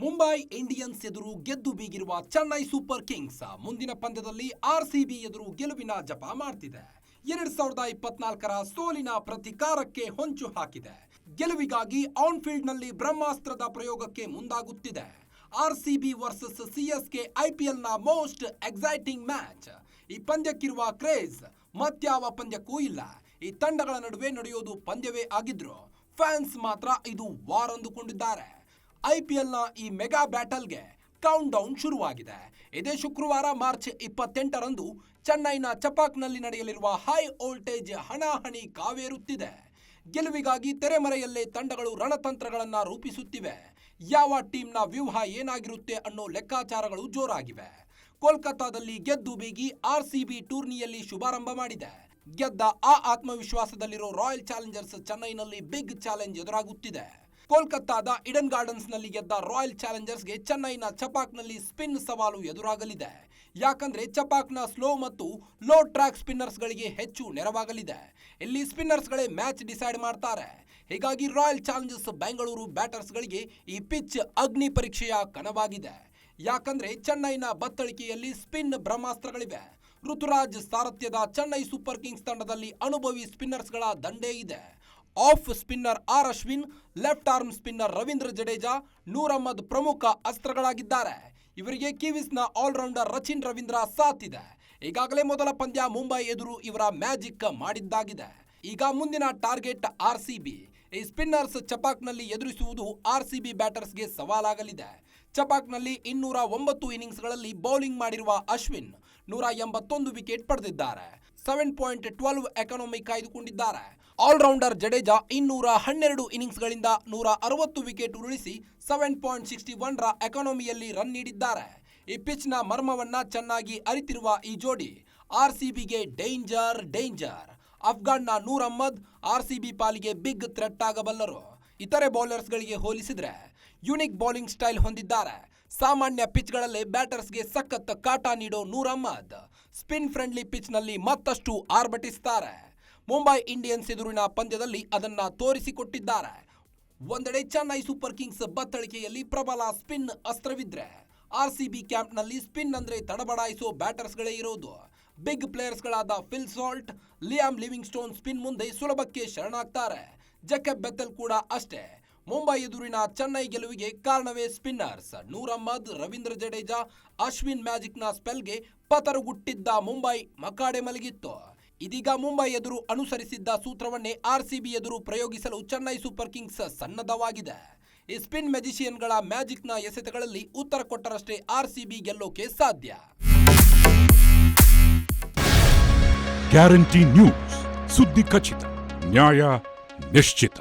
Mumbai Indians ಎದುರು ಗೆದ್ದು ಬೀಗಿರುವ Chennai Super Kings ಮುಂದಿನ ಪಂದ್ಯದಲ್ಲಿ ಆರ್ಸಿಬಿ ಎದುರು ಗೆಲುವಿನ ಜಪ ಮಾಡ್ತಿದೆ. 2024ರ ಸೋಲಿನ ಪ್ರತಿಕಾರಕ್ಕೆ ಹೊಂಚು ಹಾಕಿದೆ. ಗೆಲುವಿಗಾಗಿ ಆನ್ ಫೀಲ್ಡ್ ನಲ್ಲಿ ಬ್ರಹ್ಮಾಸ್ತ್ರದ ಪ್ರಯೋಗಕ್ಕೆ ಮುಂದಾಗುತ್ತಿದೆ. ಆರ್ಸಿಬಿ ವರ್ಸಸ್ ಸಿಎಸ್ಕೆ ಐಪಿಎಲ್ನ ಮೋಸ್ಟ್ ಎಕ್ಸೈಟಿಂಗ್ ಮ್ಯಾಚ್. ಈ ಪಂದ್ಯಕ್ಕಿರುವ ಕ್ರೇಜ್ ಮತ್ಯಾವ ಪಂದ್ಯಕ್ಕೂ ಇಲ್ಲ. ಈ ತಂಡಗಳ ನಡುವೆ ನಡೆಯೋದು ಪಂದ್ಯವೇ ಆಗಿದ್ರು ಫ್ಯಾನ್ಸ್ ಮಾತ್ರ ಇದು ವಾರ್ ಅಂದುಕೊಂಡಿದ್ದಾರೆ. ಐಪಿಎಲ್ನ ಈ ಮೆಗಾ ಬ್ಯಾಟಲ್ಗೆ ಕೌಂಟ್ ಡೌನ್ ಶುರುವಾಗಿದೆ. ಇದೇ ಶುಕ್ರವಾರ ಮಾರ್ಚ್ 28ರಂದು ಚೆನ್ನೈನ ಚಪಾಕ್ನಲ್ಲಿ ನಡೆಯಲಿರುವ ಹೈ ವೋಲ್ಟೇಜ್ ಹಣಾಹಣಿ ಕಾವೇರುತ್ತಿದೆ. ಗೆಲುವಿಗಾಗಿ ತೆರೆಮರೆಯಲ್ಲೇ ತಂಡಗಳು ರಣತಂತ್ರಗಳನ್ನ ರೂಪಿಸುತ್ತಿವೆ. ಯಾವ ಟೀಮ್ನ ವ್ಯೂಹ ಏನಾಗಿರುತ್ತೆ ಅನ್ನೋ ಲೆಕ್ಕಾಚಾರಗಳು ಜೋರಾಗಿವೆ. ಕೋಲ್ಕತ್ತಾದಲ್ಲಿ ಗೆದ್ದು ಬೀಗಿ ಆರ್ಸಿಬಿ ಟೂರ್ನಿಯಲ್ಲಿ ಶುಭಾರಂಭ ಮಾಡಿದೆ. ಗೆದ್ದ ಆ ಆತ್ಮವಿಶ್ವಾಸದಲ್ಲಿರೋ ರಾಯಲ್ ಚಾಲೆಂಜರ್ಸ್ ಚೆನ್ನೈನಲ್ಲಿ ಬಿಗ್ ಚಾಲೆಂಜ್ ಎದುರಾಗುತ್ತಿದೆ. ಕೋಲ್ಕತ್ತಾದ ಈಡನ್ ಗಾರ್ಡನ್ಸ್ ನಲ್ಲಿ ಗೆದ್ದ ರಾಯಲ್ ಚಾಲೆಂಜರ್ಸ್ಗೆ ಚೆನ್ನೈನ ಚಪಾಕ್ನಲ್ಲಿ ಸ್ಪಿನ್ ಸವಾಲು ಎದುರಾಗಲಿದೆ. ಯಾಕಂದ್ರೆ ಚಪಾಕ್ನ ಸ್ಲೋ ಮತ್ತು ಲೋ ಟ್ರ್ಯಾಕ್ ಸ್ಪಿನ್ನರ್ಸ್ ಗಳಿಗೆ ಹೆಚ್ಚು ನೆರವಾಗಲಿದೆ. ಇಲ್ಲಿ ಸ್ಪಿನ್ನರ್ಸ್ ಗಳೇ ಮ್ಯಾಚ್ ಡಿಸೈಡ್ ಮಾಡ್ತಾರೆ. ಹೀಗಾಗಿ ರಾಯಲ್ ಚಾಲೆಂಜರ್ಸ್ ಬೆಂಗಳೂರು ಬ್ಯಾಟರ್ಸ್ ಗಳಿಗೆ ಈ ಪಿಚ್ ಅಗ್ನಿ ಪರೀಕ್ಷೆಯ ಕಣವಾಗಿದೆ. ಯಾಕಂದ್ರೆ ಚೆನ್ನೈನ ಬತ್ತಳಿಕೆಯಲ್ಲಿ ಸ್ಪಿನ್ ಬ್ರಹ್ಮಾಸ್ತ್ರಗಳಿವೆ. ಋತುರಾಜ್ ಸಾರಥ್ಯದ ಚೆನ್ನೈ ಸೂಪರ್ ಕಿಂಗ್ಸ್ ತಂಡದಲ್ಲಿ ಅನುಭವಿ ಸ್ಪಿನ್ನರ್ಸ್ ಗಳ ದಂಡೇ ಇದೆ. Off spinner R Ashwin, left arm spinner Ravindra Jadeja, Noor Ahmad ಪ್ರಮುಖ ಅಸ್ತ್ರಗಳಾಗಿದ್ದಾರೆ. ಇವರಿಗೆ ಕಿವೀಸ್ನ ಆಲ್ರೌಂಡರ್ ರಚಿನ್ ರವೀಂದ್ರ ಸಾಥ್ ಇದೆ. ಈಗಾಗಲೇ ಮೊದಲ ಪಂದ್ಯ ಮುಂಬೈ ಎದುರು ಇವರ ಮ್ಯಾಜಿಕ್ ಮಾಡಿದ್ದಾಗಿದೆ. ಈಗ ಮುಂದಿನ ಟಾರ್ಗೆಟ್ ಆರ್ಸಿಬಿ. ಈ ಸ್ಪಿನ್ನರ್ಸ್ ಚಪಾಕ್ನಲ್ಲಿ ಎದುರಿಸುವುದು ಆರ್ಸಿಬಿ ಬ್ಯಾಟರ್ಸ್ಗೆ ಸವಾಲಾಗಲಿದೆ. ಚಪಾಕ್ನಲ್ಲಿ 209 ಇನ್ನಿಂಗ್ಸ್ಗಳಲ್ಲಿ ಬೌಲಿಂಗ್ ಮಾಡಿರುವ ಅಶ್ವಿನ್ 181 ವಿಕೆಟ್ ಪಡೆದಿದ್ದಾರೆ. 7.12 ಎಕಾನಮಿ ಕಾಯ್ದುಕೊಂಡಿದ್ದಾರೆ. ಆಲ್ರೌಂಡರ್ ಜಡೇಜಾ 212 ಇನ್ನಿಂಗ್ಸ್ಗಳಿಂದ 160 ವಿಕೆಟ್ ಉರುಳಿಸಿ 7.61 ರ ಎಕಾನಮಿಯಲ್ಲಿ ರನ್ ನೀಡಿದ್ದಾರೆ. ಈ ಪಿಚ್ನ ಮರ್ಮವನ್ನ ಚೆನ್ನಾಗಿ ಅರಿತಿರುವ ಈ ಜೋಡಿ ಆರ್ಸಿಬಿಗೆ ಡೇಂಜರ್. ಅಫ್ಘಾನ್ನ ನೂರ್ ಅಹ್ಮದ್ ಆರ್ಸಿಬಿ ಪಾಲಿಗೆ ಬಿಗ್ ಥ್ರೆಟ್ ಆಗಬಲ್ಲರು. ಇತರೆ ಬೌಲರ್ಸ್ಗಳಿಗೆ ಹೋಲಿಸಿದ್ರೆ ಯುನಿಕ್ ಬೌಲಿಂಗ್ ಸ್ಟೈಲ್ ಹೊಂದಿದ್ದಾರೆ. ಸಾಮಾನ್ಯ ಪಿಚ್ಗಳಲ್ಲೇ ಬ್ಯಾಟರ್ಸ್ಗೆ ಸಖತ್ ಕಾಟ ನೀಡೋ ನೂರ್ ಅಹ್ಮದ್ ಸ್ಪಿನ್ ಫ್ರೆಂಡ್ಲಿ ಪಿಚ್ನಲ್ಲಿ ಮತ್ತಷ್ಟು ಆರ್ಭಟಿಸ್ತಾರೆ. ಮುಂಬೈ ಇಂಡಿಯನ್ಸ್ ಎದುರಿನ ಪಂದ್ಯದಲ್ಲಿ ಅದನ್ನ ತೋರಿಸಿಕೊಟ್ಟಿದ್ದಾರೆ. ಒಂದೆಡೆ ಚೆನ್ನೈ ಸೂಪರ್ ಕಿಂಗ್ಸ್ ಬತ್ತಳಿಕೆಯಲ್ಲಿ ಪ್ರಬಲ ಸ್ಪಿನ್ ಅಸ್ತ್ರವಿದ್ರೆ, ಆರ್ಸಿಬಿ ಕ್ಯಾಂಪ್ನಲ್ಲಿ ಸ್ಪಿನ್ ಅಂದ್ರೆ ತಡಬಡಾಯಿಸೋ ಬ್ಯಾಟರ್ಸ್ಗಳೇ ಇರೋದು. ಬಿಗ್ ಪ್ಲೇಯರ್ಸ್ಗಳಾದ Phil Salt, Liam Livingstone spin ಮುಂದೆ ಸುಲಭಕ್ಕೆ ಶರಣಾಗ್ತಾರೆ. ಜಕಬ್ ಬೆಥೆಲ್ ಕೂಡ ಅಷ್ಟೇ. ಮುಂಬೈ ಎದುರಿನ ಚೆನ್ನೈ ಗೆಲುವಿಗೆ ಕಾರಣವೇ ಸ್ಪಿನ್ನರ್ಸ್. ನೂರ್ ಅಹ್ಮದ್, ರವೀಂದ್ರ ಜಡೇಜಾ, ಅಶ್ವಿನ್ ಮ್ಯಾಜಿಕ್ನ ಸ್ಪೆಲ್ಗೆ ಪತರುಗುಟ್ಟಿದ್ದ ಮುಂಬೈ ಮಕಾಡೆ ಮಲಗಿತ್ತು. ಇದೀಗ ಮುಂಬೈ ಎದುರು ಅನುಸರಿಸಿದ್ದ ಸೂತ್ರವನ್ನೇ ಆರ್ಸಿಬಿ ಎದುರು ಪ್ರಯೋಗಿಸಲು ಚೆನ್ನೈ ಸೂಪರ್ ಕಿಂಗ್ಸ್ ಸನ್ನದ್ಧವಾಗಿದೆ. ಈ ಸ್ಪಿನ್ ಮ್ಯಾಜಿಷಿಯನ್ಗಳ ಮ್ಯಾಜಿಕ್ನ ಎಸೆತಗಳಲ್ಲಿ ಉತ್ತರ ಕೊಟ್ಟರಷ್ಟೇ ಆರ್ಸಿಬಿ ಗೆಲ್ಲೋಕೆ ಸಾಧ್ಯ. ಗ್ಯಾರಂಟಿ ನ್ಯೂಸ್, ಸುದ್ದಿ ಖಚಿತ, ನ್ಯಾಯ ನಿಶ್ಚಿತ.